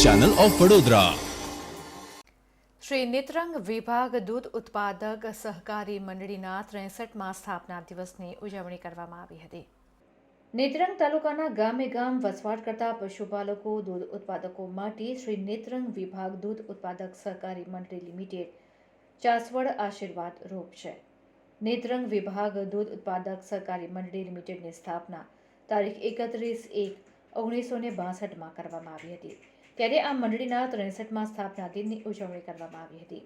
Channel of Vadodara. Shri Netrang વિભાગ દૂધ ઉત્પાદક સહકારી મંડળીના 63મા સ્થાપના દિવસની ઉજવણી કરવામાં આવી હતી. નેત્રંગ તાલુકાના ગામે ગામ વસવાટ કરતા પશુપાલકો દૂધ ઉત્પાદકો માટે શ્રી નેત્રંગ વિભાગ દૂધ ઉત્પાદક સહકારી મંડળી લિમિટેડ ચાસવડ આશીર્વાદ રૂપ છે. નેત્રંગ વિભાગ દૂધ ઉત્પાદક સહકારી મંડળી લિમિટેડની સ્થાપના તારીખ 31/1/1962માં કરવામાં આવી હતી. ત્યારે આ મંડળીના 63મા સ્થાપના દિનની ઉજવણી કરવામાં આવી હતી.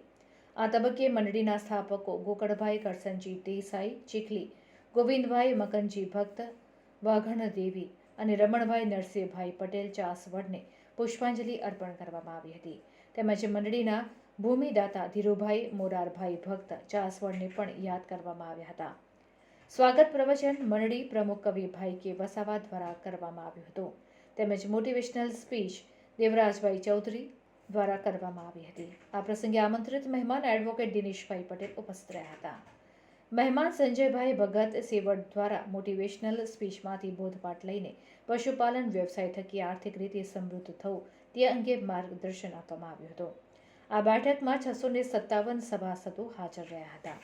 આ તબક્કે મંડળીના સ્થાપકો ગોકળભાઈ કરસનજી દેસાઈ ચીખલી, ગોવિંદભાઈ મકનજી ભક્ત વાઘણ દેવી અને રમણભાઈ નરસિંહભાઈ પટેલ ચાસવડને પુષ્પાંજલિ અર્પણ કરવામાં આવી હતી. તેમજ મંડળીના ભૂમિદાતા ધીરુભાઈ મોરારભાઈ ભક્ત ચાસવડને પણ યાદ કરવામાં આવ્યા હતા. સ્વાગત પ્રવચન મંડળી પ્રમુખ કવિભાઈ કે વસાવા દ્વારા કરવામાં આવ્યું હતું. તેમજ મોટિવેશનલ સ્પીચ દેવરાજભાઈ ચૌધરી દ્વારા કરવામાં આવી હતી. આ પ્રસંગે આમંત્રિત મહેમાન એડવોકેટ દિનેશભાઈ પટેલ ઉપસ્થિત રહ્યા હતા. મહેમાન સંજયભાઈ ભગત સેવડ દ્વારા મોટિવેશનલ સ્પીચમાંથી બોધપાઠ લઈને પશુપાલન વ્યવસાય થકી આર્થિક રીતે સમૃદ્ધ થવું તે અંગે માર્ગદર્શન આપવામાં આવ્યું હતું. આ બેઠકમાં 657 સભાસદો હાજર રહ્યા હતા.